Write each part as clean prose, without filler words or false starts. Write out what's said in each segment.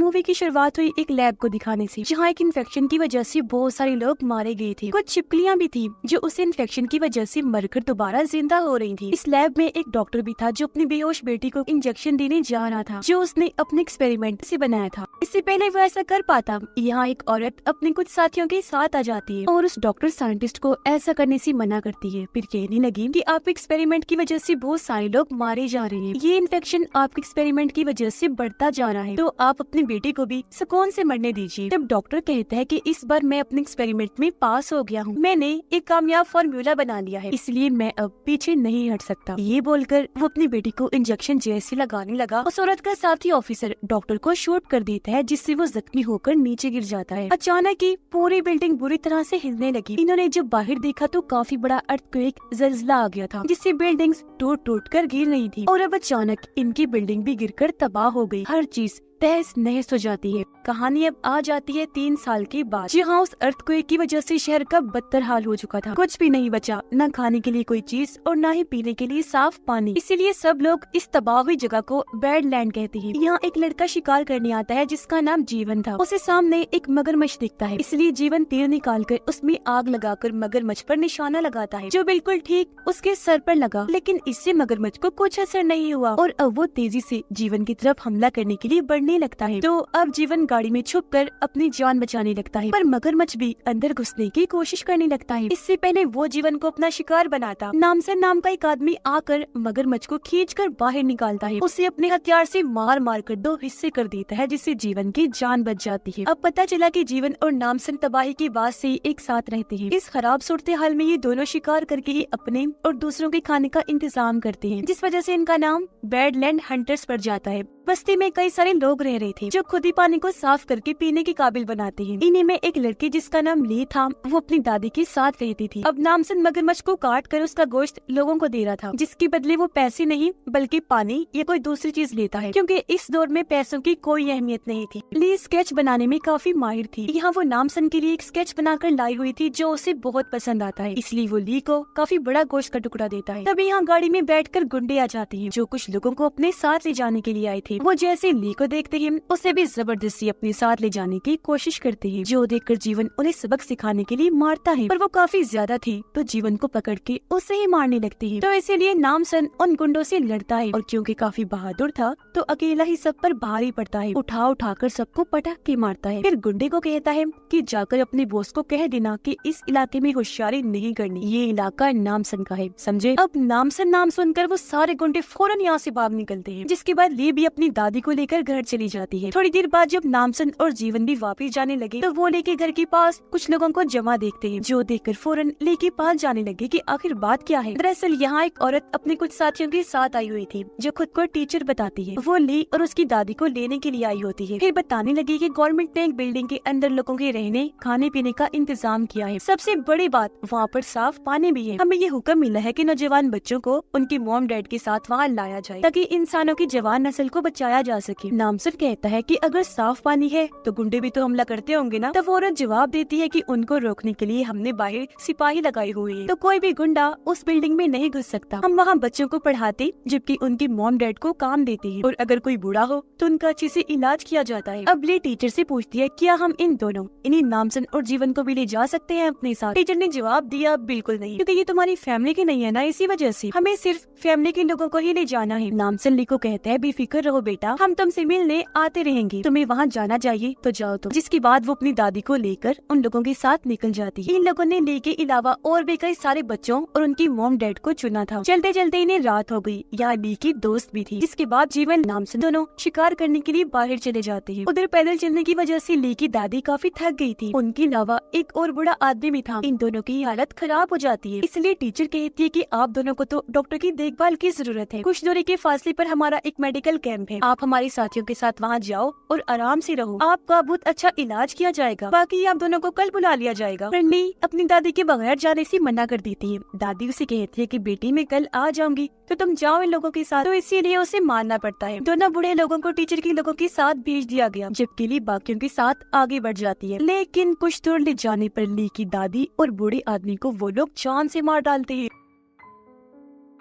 Movie की शुरुआत हुई एक लैब को दिखाने से, जहाँ एक इन्फेक्शन की वजह से बहुत सारे लोग मारे गए थे। कुछ छिपकलियाँ भी थी जो उस इन्फेक्शन की वजह से मरकर दोबारा जिंदा हो रही थी। इस लैब में एक डॉक्टर भी था जो अपनी बेहोश बेटी को इंजेक्शन देने जा रहा था, जो उसने अपने एक्सपेरिमेंट से बनाया था। इससे पहले वो ऐसा कर पाता, यहाँ एक औरत अपने कुछ साथियों के साथ आ जाती है और उस डॉक्टर साइंटिस्ट को ऐसा करने से मना करती है। फिर कहने लगी कि आप एक्सपेरिमेंट की वजह से बहुत सारे लोग मारे जा रहे हैं, ये इन्फेक्शन आपके एक्सपेरिमेंट की वजह से बढ़ता जा रहा है, तो आप अपनी बेटी को भी सुकून से मरने दीजिए। तब डॉक्टर कहता है कि इस बार मैं अपने एक्सपेरिमेंट में पास हो गया हूँ, मैंने एक कामयाब फॉर्मूला बना लिया है, इसलिए मैं अब पीछे नहीं हट सकता। ये बोलकर वो अपनी बेटी को इंजेक्शन जैसे लगाने लगा, उस औरत का साथी ऑफिसर डॉक्टर को शूट कर देता है, जिससे वो जख्मी होकर नीचे गिर जाता है। अचानक ही पूरी बिल्डिंग बुरी तरह से हिलने लगी। इन्होंने जब बाहर देखा तो काफी बड़ा अर्थक्वेक जल्जला आ गया था, जिससे बिल्डिंग्स टूट टूट कर गिर रही थी और अब अचानक इनकी बिल्डिंग भी गिरकर तबाह हो गई। हर चीज तहस नहस हो जाती है। कहानी अब आ जाती है 3 साल के बाद, जहाँ उस अर्थक्वेक की वजह से शहर का बदतर हाल हो चुका था। कुछ भी नहीं बचा, न खाने के लिए कोई चीज और न ही पीने के लिए साफ पानी। इसीलिए सब लोग इस तबाह हुई जगह को बैडलैंड कहते हैं। यहाँ एक लड़का शिकार करने आता है जिसका नाम जीवन था। उसे सामने एक मगरमच्छ दिखता है, इसलिए जीवन तीर निकाल कर उसमें आग लगाकर मगरमच्छ पर निशाना लगाता है, जो बिल्कुल ठीक उसके सर पर लगा। लेकिन इससे मगरमच्छ को कुछ असर नहीं हुआ और अब वो तेजी से जीवन की तरफ हमला करने के लिए बढ़ने लगता है। तो अब जीवन गाड़ी में छुपकर अपनी जान बचाने लगता है, पर मगरमच्छ भी अंदर घुसने की कोशिश करने लगता है। इससे पहले वो जीवन को अपना शिकार बनाता, नामसन नाम का एक आदमी आकर मगरमच्छ को खींचकर बाहर निकालता है। उसे अपने हथियार से मार मार कर 2 हिस्से कर देता है, जिससे जीवन की जान बच जाती है। अब पता चला कि जीवन और नामसन तबाही के बाद से एक साथ रहते हैं। इस खराब सूरत हाल में ये दोनों शिकार करके ही अपने और दूसरों के खाने का इंतजाम करते हैं, जिस वजह से इनका नाम बैडलैंड हंटर्स पड़ जाता है। बस्ती में कई सारे लोग रह रहे थे जो खुद ही पानी को साफ करके पीने के काबिल बनाते हैं। इन्हीं में एक लड़की जिसका नाम ली था, वो अपनी दादी के साथ रहती थी। अब नामसन मगरमच्छ को काट कर उसका गोश्त लोगों को दे रहा था, जिसके बदले वो पैसे नहीं बल्कि पानी या कोई दूसरी चीज लेता है, क्योंकि इस दौर में पैसों की कोई अहमियत नहीं थी। ली स्केच बनाने में काफी माहिर थी। यहाँ वो नामसन के लिए एक स्केच बनाकर लाई हुई थी जो उसे बहुत पसंद आता है, इसलिए वो ली को काफी बड़ा गोश्त का टुकड़ा देता है। तभी यहाँ गाड़ी में बैठकर गुंडे आ जाते हैं, जो कुछ लोगों को अपने साथ ले जाने के लिए आए थे। वो जैसे ली को देखते हैं उसे भी जबरदस्ती अपने साथ ले जाने की कोशिश करते हैं, जो देखकर जीवन उन्हें सबक सिखाने के लिए मारता है, पर वो काफी ज्यादा थी तो जीवन को पकड़ के उसे ही मारने लगते हैं। तो इसीलिए नामसन उन गुंडों से लड़ता है और क्योंकि काफी बहादुर था तो अकेला ही सब पर भारी पड़ता है, उठा उठा कर सबको पटक के मारता है। फिर गुंडे को कहता है कि जाकर अपने बॉस को कह देना कि इस इलाके में होशियारी नहीं करनी, ये इलाका नामसन का है, समझे। अब नामसन नाम सुनकर वो सारे गुंडे फौरन यहाँ से भाग निकलते हैं, जिसके बाद ली भी अपनी दादी को लेकर घर चली जाती है। थोड़ी देर बाद जब नामसन और जीवन भी वापस जाने लगे तो वो लेके घर के पास कुछ लोगों को जमा देखते हैं, जो देखकर फौरन ली के पास जाने लगे कि आखिर बात क्या है। दरअसल यहाँ एक औरत अपने कुछ साथियों के साथ आई हुई थी, जो खुद को टीचर बताती है। वो ली और उसकी दादी को लेने के लिए आई होती है। फिर बताने लगी कि गवर्नमेंट ने एक बिल्डिंग के अंदर लोगों के रहने खाने पीने का इंतजाम किया है। सबसे बड़ी बात, वहाँ पर साफ पानी भी है। हमें ये हुक्म मिला है कि नौजवान बच्चों को उनके मॉम डैड के साथ वहाँ लाया जाए, ताकि इंसानों की जवान नस्ल को बचाया जा सके। नामसन कहता है कि अगर साफ पानी है तो गुंडे भी तो हमला करते होंगे ना। तब औरत जवाब देती है कि उनको रोकने के लिए हमने बाहर सिपाही लगाए हुए हैं, तो कोई भी गुंडा उस बिल्डिंग में नहीं घुस सकता। हम वहाँ बच्चों को पढ़ाते जबकि उनके मॉम डैड को काम देते हैं, और अगर कोई बूढ़ा हो तो उनका अच्छे से इलाज किया जाता है। अब ली टीचर से पूछती है क्या हम इन दोनों इन्हीं नामसन और जीवन को भी ले जा सकते हैं अपने साथ। टीचर ने जवाब दिया बिल्कुल नहीं, क्योंकि ये तुम्हारी फैमिली की नहीं है ना, इसी वजह से हमें सिर्फ फैमिली के लोगों को ही ले जाना है। नामसन ली को कहता है बेफिक्र रहो बेटा, हम तुमसे मिलने आते रहेंगे, तुम्हें वहाँ जाना चाहिए तो जाओ। तो जिसके बाद वो अपनी दादी को लेकर उन लोगों के साथ निकल जाती है। इन लोगों ने ली के अलावा और भी कई सारे बच्चों और उनकी मॉम डैड को चुना था। चलते चलते इन्हें रात हो गई। यहाँ ली की दोस्त भी थी, जिसके बाद जीवन नामसन दोनों शिकार करने के लिए बाहर चले जाते हैं। उधर पैदल चलने की वजह से ली की दादी काफी थक गई थी, उनके अलावा एक और बूढ़ा आदमी भी था। इन दोनों की हालत खराब हो जाती है, इसलिए टीचर कहती है कि आप दोनों को तो डॉक्टर की देखभाल की जरूरत है। कुछ दूरी के फासले पर हमारा एक मेडिकल कैंप है, आप हमारे साथियों के साथ वहाँ जाओ और आराम से रहो, आपका बहुत अच्छा इलाज किया जाएगा, बाकी आप दोनों को कल बुला लिया जाएगा। पर ली अपनी दादी के बगैर जाने से मना कर देती है। दादी उसे कहती है कि बेटी मैं कल आ जाऊंगी तो तुम जाओ इन लोगों के साथ, तो इसीलिए उसे मानना पड़ता है। दोनों बूढ़े लोगों को टीचर के लोगों के साथ भेज दिया गया, जबकि ली बाकियों के साथ आगे बढ़ जाती है। लेकिन कुछ दूर ले जाने पर ली की दादी और बूढ़े आदमी को वो लोग जान से मार डालते हैं।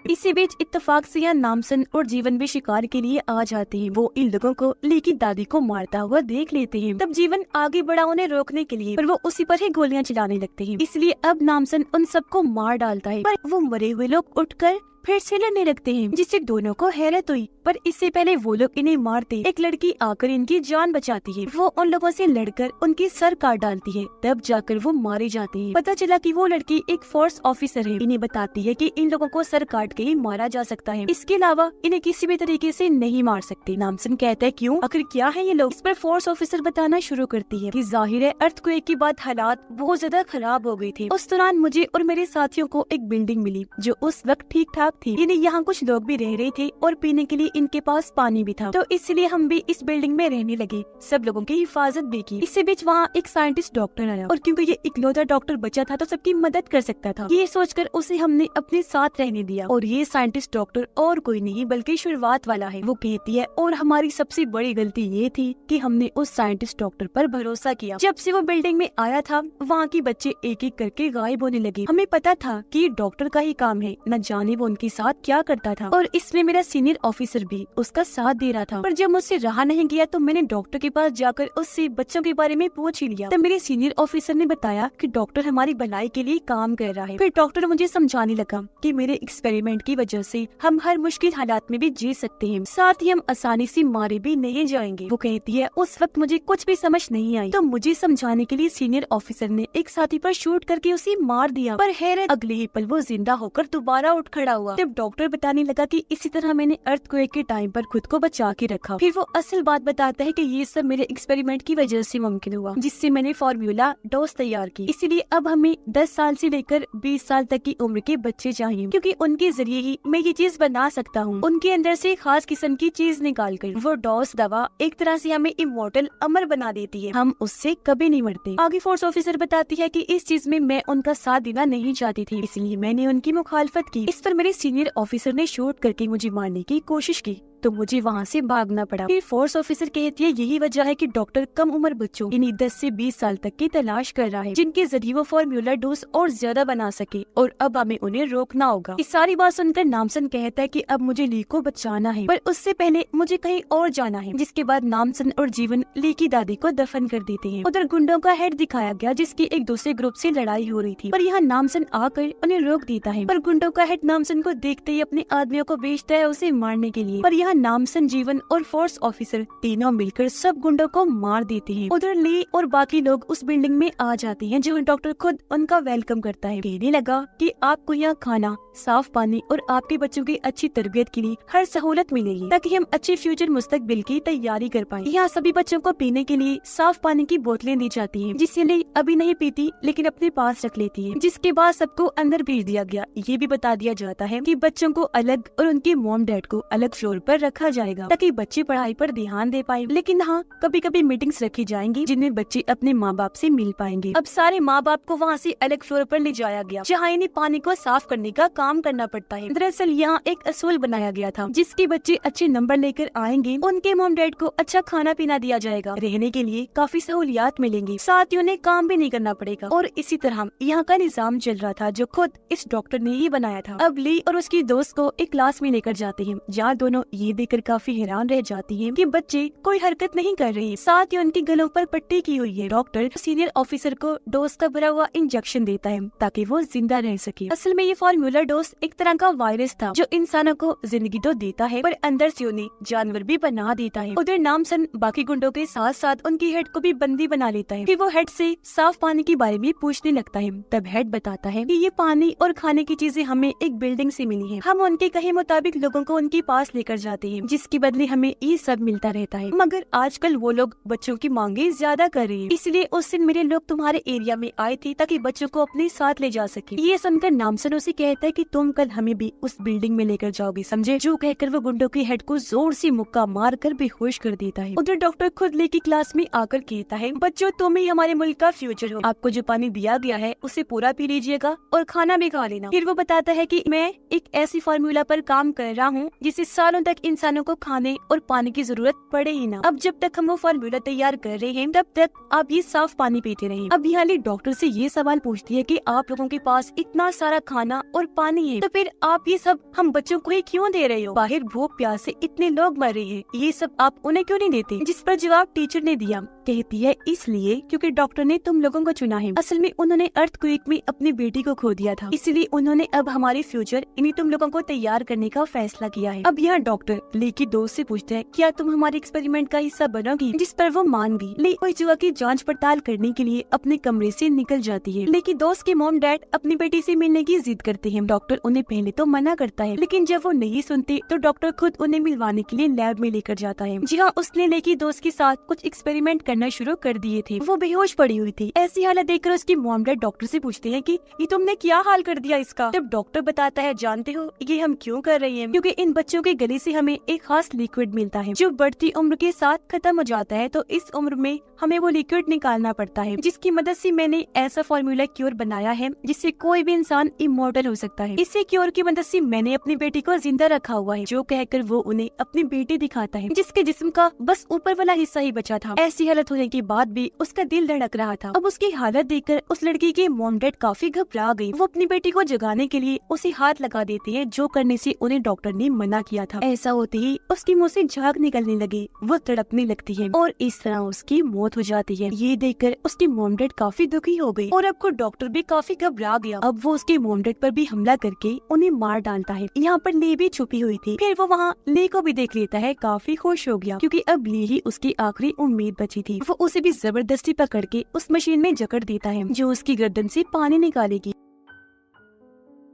इसी बीच इत्तेफाक से यहाँ नामसन और जीवन भी शिकार के लिए आ जाते हैं। वो इन लोगों को ली की दादी को मारता हुआ देख लेते हैं। तब जीवन आगे बढ़ा उन्हें रोकने के लिए, पर वो उसी पर ही गोलियां चलाने लगते हैं। इसलिए अब नामसन उन सबको मार डालता है, पर वो मरे हुए लोग उठकर फिर से लड़ने लगते हैं, जिससे दोनों को हैरत हुई। पर इससे पहले वो लोग इन्हें मारते, एक लड़की आकर इनकी जान बचाती है। वो उन लोगों से लड़कर उनकी सर काट डालती है, तब जाकर वो मारे जाते हैं। पता चला कि वो लड़की एक फोर्स ऑफिसर है। इन्हें बताती है कि इन लोगों को सर काट के ही मारा जा सकता है, इसके अलावा इन्हें किसी भी तरीके से नहीं मार सकते। नामसन कहता है क्यों, आखिर क्या है ये लोग। इस पर फोर्स ऑफिसर बताना शुरू करती है कि जाहिर है अर्थक्वेक के बाद हालात बहुत ज्यादा खराब हो गई थी। उस दौरान मुझे और मेरे साथियों को एक बिल्डिंग मिली जो उस वक्त ठीक ठाक थी। यानी यहाँ कुछ लोग भी रह रहे थे और पीने के लिए इनके पास पानी भी था, तो इसलिए हम भी इस बिल्डिंग में रहने लगे। सब लोगों की हिफाजत भी की। इसी बीच वहाँ एक साइंटिस्ट डॉक्टर आया, और क्योंकि ये इकलौता डॉक्टर बचा था तो सबकी मदद कर सकता था। ये सोचकर उसे हमने अपने साथ रहने दिया। और ये साइंटिस्ट डॉक्टर और कोई नहीं बल्कि शुरुआत वाला है। वो कहती है और हमारी सबसे बड़ी गलती ये थी कि हमने उस साइंटिस्ट डॉक्टर पर भरोसा किया। जब से वो बिल्डिंग में आया था वहाँ के बच्चे एक एक करके गायब होने लगे। हमें पता था कि डॉक्टर का ही काम है, न जाने वो उनके साथ क्या करता था। और इसमें मेरा सीनियर ऑफिसर भी उसका साथ दे रहा था। पर जब मुझसे रहा नहीं गया तो मैंने डॉक्टर के पास जाकर उससे बच्चों के बारे में पूछ ही लिया। तब मेरे सीनियर ऑफिसर ने बताया कि डॉक्टर हमारी भलाई के लिए काम कर रहा है। फिर डॉक्टर मुझे समझाने लगा कि मेरे एक्सपेरिमेंट की वजह से हम हर मुश्किल हालात में भी जी सकते हैं, साथ ही हम आसानी से मारे भी नहीं जाएंगे। वो कहती है उस वक्त मुझे कुछ भी समझ नहीं आई, तो मुझे समझाने के लिए सीनियर ऑफिसर ने एक साथी पर शूट करके उसे मार दिया। पर हैरत, अगले ही पल वो जिंदा होकर दोबारा उठ खड़ा हुआ। तब डॉक्टर बताने लगा कि इसी तरह मैंने अर्थक्वेक के टाइम पर खुद को बचा के रखा। फिर वो असल बात बताता है कि ये सब मेरे एक्सपेरिमेंट की वजह से मुमकिन हुआ, जिससे मैंने फार्मूला डोज तैयार की। इसीलिए अब हमें 10 साल से लेकर 20 साल तक की उम्र के बच्चे चाहिए, क्योंकि उनके जरिए ही मैं ये चीज बना सकता हूँ। उनके अंदर से खास किस्म की चीज निकाल कर वो डोज दवा एक तरह से हमें इमोर्टल, अमर बना देती है। हम उससे कभी नहीं मरते। आगे फोर्स ऑफिसर बताती है कि इस चीज में मैं उनका साथ देना नहीं चाहती थी, इसलिए मैंने उनकी मुखालफत की। इस पर मेरे सीनियर ऑफिसर ने शूट करके मुझे मारने की कोशिश की, तो मुझे वहाँ से भागना पड़ा। फिर फोर्स ऑफिसर कहती है यही वजह है कि डॉक्टर कम उम्र बच्चों यानी 10 से 20 साल तक की तलाश कर रहा है, जिनके जरिए वो फार्मूला डोज और ज्यादा बना सके, और अब हमें उन्हें रोकना होगा। इस सारी बात सुनकर नामसन कहता है कि अब मुझे ली को बचाना है, पर उससे पहले मुझे कहीं और जाना है। जिसके बाद नामसन और जीवन ली की दादी को दफन कर देते हैं। उधर गुंडों का हेड दिखाया गया जिसकी एक दूसरे ग्रुप से लड़ाई हो रही थी, पर यहाँ नामसन आकर उन्हें रोक देता है। पर गुंडों का हेड नामसन को देखते ही अपने आदमियों को भेजता है उसे मारने के लिए। पर यहाँ नामसन, जीवन और फोर्स ऑफिसर तीनों मिलकर सब गुंडों को मार देते हैं। उधर ली और बाकी लोग उस बिल्डिंग में आ जाते हैं, जो डॉक्टर खुद उनका वेलकम करता है। कहने लगा कि आपको यहाँ खाना, साफ पानी और आपके बच्चों की अच्छी तरबियत के लिए हर सहूलत मिलेगी, ताकि हम अच्छे फ्यूचर मुस्तकबिल की तैयारी कर पाएं। यहाँ सभी बच्चों को पीने के लिए साफ पानी की बोतलें दी जाती हैं, जिससे ली अभी नहीं पीती लेकिन अपने पास रख लेती है। जिसके बाद सबको अंदर भेज दिया गया। ये भी बता दिया जाता है कि बच्चों को अलग और उनके मॉम डैड को अलग फ्लोर पर रखा जाएगा, ताकि बच्चे पढ़ाई पर ध्यान दे पाए। लेकिन हाँ, कभी कभी मीटिंग्स रखी जाएंगी जिनमें बच्चे अपने माँ बाप से मिल पाएंगे। अब सारे माँ बाप को वहाँ से अलग फ्लोर पर ले जाया गया, जहाँ इन्हें पानी को साफ करने का काम करना पड़ता है। दरअसल यहाँ एक असूल बनाया गया था, जिसके बच्चे अच्छे नंबर लेकर आएंगे उनके मॉम डैड को अच्छा खाना पीना दिया जाएगा, रहने के लिए काफी सहूलियात मिलेंगी, साथ ही उन्हें काम भी नहीं करना पड़ेगा। और इसी तरह यहाँ का निजाम चल रहा था, जो खुद इस डॉक्टर ने ही बनाया था। अब ली और उसकी दोस्त को एक क्लास में लेकर जाते हैं, जहाँ दोनों ये देखकर काफी हैरान रह जाती हैं कि बच्चे कोई हरकत नहीं कर रहे, साथ ही उनके गलों पर पट्टी की हुई है। डॉक्टर सीनियर ऑफिसर को डोज का भरा हुआ इंजेक्शन देता है ताकि वो जिंदा रह सके। असल में ये फार्मूला डोज एक तरह का वायरस था, जो इंसानों को जिंदगी तो देता है पर अंदर से उन्हें जानवर भी बना देता है। उधर नामसन बाकी गुंडों के साथ साथ उनकी हेड को भी बंदी बना लेता है। फिर वो हेड से साफ पानी के बारे में पूछने लगता है। तब हेड बताता है कि ये पानी और खाने की चीजें हमें एक बिल्डिंग से मिली है, हम उनके कहे मुताबिक लोगों को उनके पास लेकर जाते हैं, जिसके बदले हमें ये सब मिलता रहता है। मगर आजकल वो लोग बच्चों की मांगे ज्यादा कर रहे हैं, इसलिए उस दिन मेरे लोग तुम्हारे एरिया में आए थे ताकि बच्चों को अपने साथ ले जा सके। ये सुनकर नामसन उसे कहता है कि तुम कल हमें भी उस बिल्डिंग में लेकर जाओगे, समझे? जो कहकर वो गुंडों की हेड को जोर से मुक्का मार कर बेहोश कर देता है। उधर डॉक्टर खुद लेकी क्लास में आकर कहता है, बच्चों तुम ही हमारे मुल्क का फ्यूचर हो, आपको जो पानी दिया गया है उसे पूरा पी लीजिएगा और खाना भी खा लेना। फिर वो बताता है कि मैं एक ऐसी फार्मूला पर काम कर रहा हूँ जिसे सालों तक इंसानों को खाने और पानी की जरूरत पड़े ही ना। अब जब तक हम वो फार्मूला तैयार कर रहे हैं तब तक आप ये साफ पानी पीते रहें। अब यहाँ डॉक्टर से ये सवाल पूछती है कि आप लोगों के पास इतना सारा खाना और पानी है तो फिर आप ये सब हम बच्चों को ही क्यों दे रहे हो? बाहर भूख प्यास से इतने लोग मर रहे हैं, ये सब आप उन्हें क्यों नहीं देते? जिस पर जवाब टीचर ने दिया, कहती है इसलिए क्योंकि डॉक्टर ने तुम लोगों को चुना है। असल में उन्होंने अर्थक्वेक में अपनी बेटी को खो दिया था, इसलिए उन्होंने अब हमारे फ्यूचर इन्हीं तुम लोगों को तैयार करने का फैसला किया है। अब यहाँ डॉक्टर ली की दोस्त से पूछते हैं क्या तुम हमारे एक्सपेरिमेंट का हिस्सा बनोगी? जिस पर वो मान गई। ली कोई जुआ की जांच पड़ताल करने के लिए अपने कमरे से निकल जाती है। ली की दोस्त के मॉम डैड अपनी बेटी से मिलने की जिद करते हैं। डॉक्टर उन्हें पहले तो मना करता है, लेकिन जब वो नहीं सुनते तो डॉक्टर खुद उन्हें मिलवाने के लिए लैब में लेकर जाता है। जी हाँ, उसने ली की दोस्त के साथ कुछ एक्सपेरिमेंट करना शुरू कर दिए थे। वो बेहोश पड़ी हुई थी। ऐसी हालत देखकर उसकी मॉम डैड डॉक्टर से पूछते हैं कि ये तुमने क्या हाल कर दिया इसका? जब डॉक्टर बताता है जानते हो ये हम क्यों कर रहे हैं? क्योंकि इन बच्चों के गले से हमें एक खास लिक्विड मिलता है जो बढ़ती उम्र के साथ खत्म हो जाता है, तो इस उम्र में हमें वो लिक्विड निकालना पड़ता है, जिसकी मदद से मैंने ऐसा फॉर्मूला क्योर बनाया है जिससे कोई भी इंसान इमॉर्टल हो सकता है। इसी क्योर की मदद से मैंने अपनी बेटी को जिंदा रखा हुआ है। जो कहकर वो उन्हें अपनी बेटी दिखाता है जिसके जिस्म का बस ऊपर वाला हिस्सा ही बचा था। ऐसी हालत होने के बाद भी उसका दिल धड़क रहा था। अब उसकी हालत देखकर उस लड़की के मॉम डैड काफी घबरा गई। वो अपनी बेटी को जगाने के लिए उसे हाथ लगा देते हैं, जो करने से उन्हें डॉक्टर ने मना किया था। ऐसा होते ही उसके मुंह से झाग निकलने लगी, वो तड़पने लगती है और इस तरह उसकी मौत हो जाती है। ये देखकर उसकी मॉम डैड काफी दुखी हो गई और अब खुद डॉक्टर भी काफी घबरा गया। अब वो उसके मॉम डैड पर भी हमला करके उन्हें मार डालता है। यहाँ पर ली भी छुपी हुई थी। फिर वो वहाँ ली को भी देख लेता है, काफी खुश हो गया क्योंकि अब ली ही उसकी आखिरी उम्मीद बची थी। वो उसे भी जबरदस्ती पकड़ के उस मशीन में जकड़ देता है जो उसकी गर्दन से पानी निकालेगी।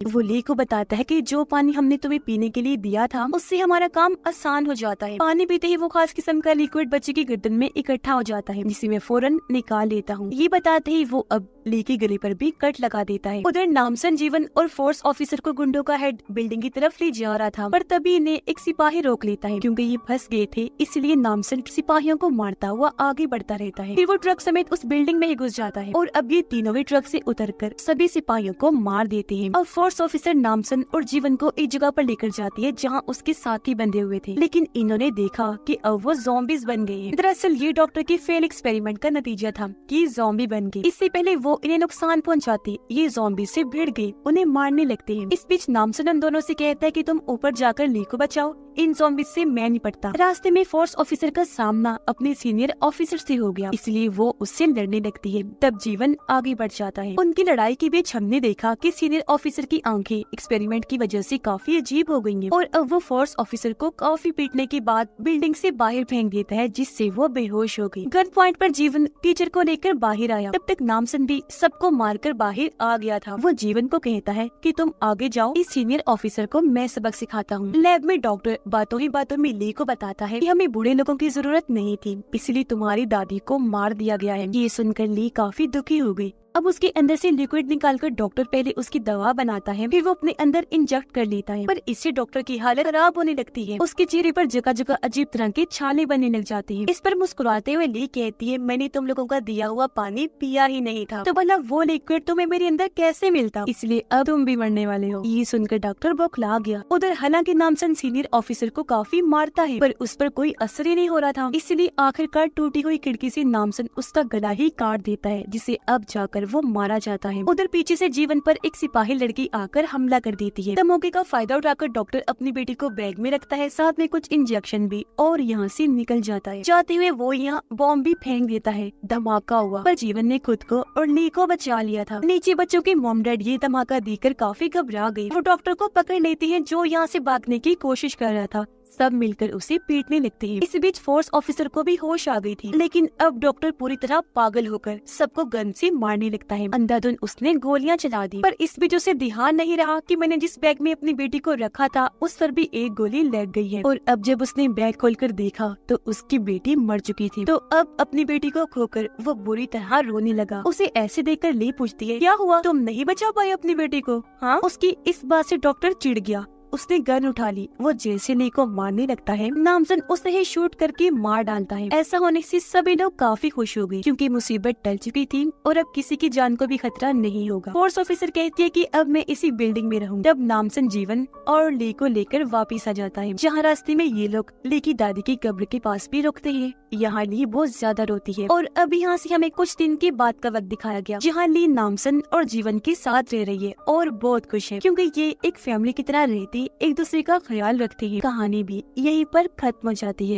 वो ली को बताता है कि जो पानी हमने तुम्हें पीने के लिए दिया था उससे हमारा काम आसान हो जाता है। पानी पीते ही वो खास किस्म का लिक्विड बच्चे की गर्दन में इकट्ठा हो जाता है, जिसे मैं फौरन निकाल लेता हूँ। ये बताते ही वो अब ली के गले पर भी कट लगा देता है। उधर नामसन जीवन और फोर्स ऑफिसर को गुंडों का हेड बिल्डिंग की तरफ ले जा रहा था, पर तभी इन्हें एक सिपाही रोक लेता है। क्योंकि ये फंस गए थे इसलिए नामसन सिपाहियों को मारता हुआ आगे बढ़ता रहता है। फिर वो ट्रक समेत उस बिल्डिंग में ही घुस जाता है और अब ये तीनों भी ट्रक से उतरकर सभी सिपाहियों को मार देते हैं। अब फोर्स ऑफिसर नामसन और जीवन को एक जगह पर लेकर जाती है जहाँ उसके साथी बंधे हुए थे, लेकिन इन्होंने देखा कि अब वो ज़ॉम्बीज बन गए हैं। दरअसल ये डॉक्टर के फेल एक्सपेरिमेंट का नतीजा था कि ज़ॉम्बी बन गए। इससे पहले वो इन्हें नुकसान पहुंचाती, ये ज़ॉम्बी से भिड़ गए, उन्हें मारने लगते हैं। इस बीच नामसन उन दोनों से कहता है कि तुम ऊपर जाकर ली को बचाओ, इन ज़ॉम्बीज से मैं निपटता। रास्ते में फोर्स ऑफिसर का सामना अपने सीनियर ऑफिसर से हो गया, इसलिए वो उससे लड़ने लगती है। तब जीवन आगे बढ़ जाता है। उनकी लड़ाई के बीच हमने देखा कि सीनियर ऑफिसर की आंखें एक्सपेरिमेंट की वजह से काफी अजीब हो गई हैं और अब वो फोर्स ऑफिसर को काफी पीटने के बाद बिल्डिंग से बाहर फेंक देता है, जिससे वो बेहोश हो गई। गन पॉइंट पर जीवन टीचर को लेकर बाहर आया। तब तक नामसन भी सबको मारकर बाहर आ गया था। वो जीवन को कहता है कि तुम आगे जाओ, इस सीनियर ऑफिसर को मैं सबक सिखाता हूँ। लैब में डॉक्टर बातों ही बातों में ली को बताता है कि हमें बूढ़े लोगों की जरूरत नहीं थी, इसलिए तुम्हारी दादी को मार दिया गया है। ये सुनकर ली काफी दुखी हो गई। अब उसके अंदर से लिक्विड निकालकर डॉक्टर पहले उसकी दवा बनाता है, फिर वो अपने अंदर इंजेक्ट कर लेता है, पर इससे डॉक्टर की हालत खराब होने लगती है। उसके चेहरे पर जगह जगह अजीब तरह के छाले बनने लग जाते हैं। इस पर मुस्कुराते हुए ली कहती है मैंने तुम लोगों का दिया हुआ पानी पिया ही नहीं था, तो भला वो लिक्विड तुम्हें मेरे अंदर कैसे मिलता, इसलिए अब तुम भी मरने वाले हो। ये सुनकर डॉक्टर बौखला गया। उधर हालांकि नामसन सीनियर ऑफिसर को काफी मारता है, पर उस पर कोई असर ही नहीं हो रहा था, इसलिए आखिरकार टूटी हुई खिड़की से नामसन उसका गला ही काट देता है, जिसे अब जाकर वो मारा जाता है। उधर पीछे से जीवन पर एक सिपाही लड़की आकर हमला कर देती है। तब मौके का फायदा उठाकर डॉक्टर अपनी बेटी को बैग में रखता है, साथ में कुछ इंजेक्शन भी, और यहाँ से निकल जाता है। जाते हुए वो यहाँ बॉम्ब भी फेंक देता है। धमाका हुआ, पर जीवन ने खुद को और ली को बचा लिया था। नीचे बच्चों के मॉम डैड ये धमाका देखकर काफी घबरा गए। वो डॉक्टर को पकड़ लेते हैं जो यहाँ से भागने की कोशिश कर रहा था। सब मिलकर उसे पीटने लगते हैं। इस बीच फोर्स ऑफिसर को भी होश आ गई थी, लेकिन अब डॉक्टर पूरी तरह पागल होकर सबको गन से मारने लगता है। अंधाधुन उसने गोलियां चला दी, पर इस बीच उसे ध्यान नहीं रहा कि मैंने जिस बैग में अपनी बेटी को रखा था उस पर भी एक गोली लग गई है। और अब जब उसने बैग खोलकर देखा तो उसकी बेटी मर चुकी थी। तो अब अपनी बेटी को खोकर वो बुरी तरह रोने लगा। उसे ऐसे देखकर ली पूछती है क्या हुआ, तुम नहीं बचा पाए अपनी बेटी को? हाँ, उसकी इस बात से डॉक्टर चिढ़ गया उसने गन उठा ली। वो जैसे ली को मारने लगता है, नामजन उसे ही शूट करके मार डालता है। ऐसा होने से सभी लोग काफी खुश हो गए क्योंकि मुसीबत टल चुकी थी और अब किसी की जान को भी खतरा नहीं होगा। फोर्स ऑफिसर कहती है कि अब मैं इसी बिल्डिंग में रहूं। तब नामसन जीवन और ली को लेकर वापिस आ जाता है, जहाँ रास्ते में ये लोग ली की दादी की कब्र के पास भी रुकते हैं। यहाँ ली बहुत ज्यादा रोती है और अब यहाँ से हमें कुछ दिन के बाद का वक्त दिखाया गया, जहाँ ली नामसन और जीवन के साथ रह रही है और बहुत खुश है क्योंकि ये एक फैमिली की तरह रहती, एक दूसरे का ख्याल रखते हैं। कहानी भी यहीं पर खत्म हो जाती है।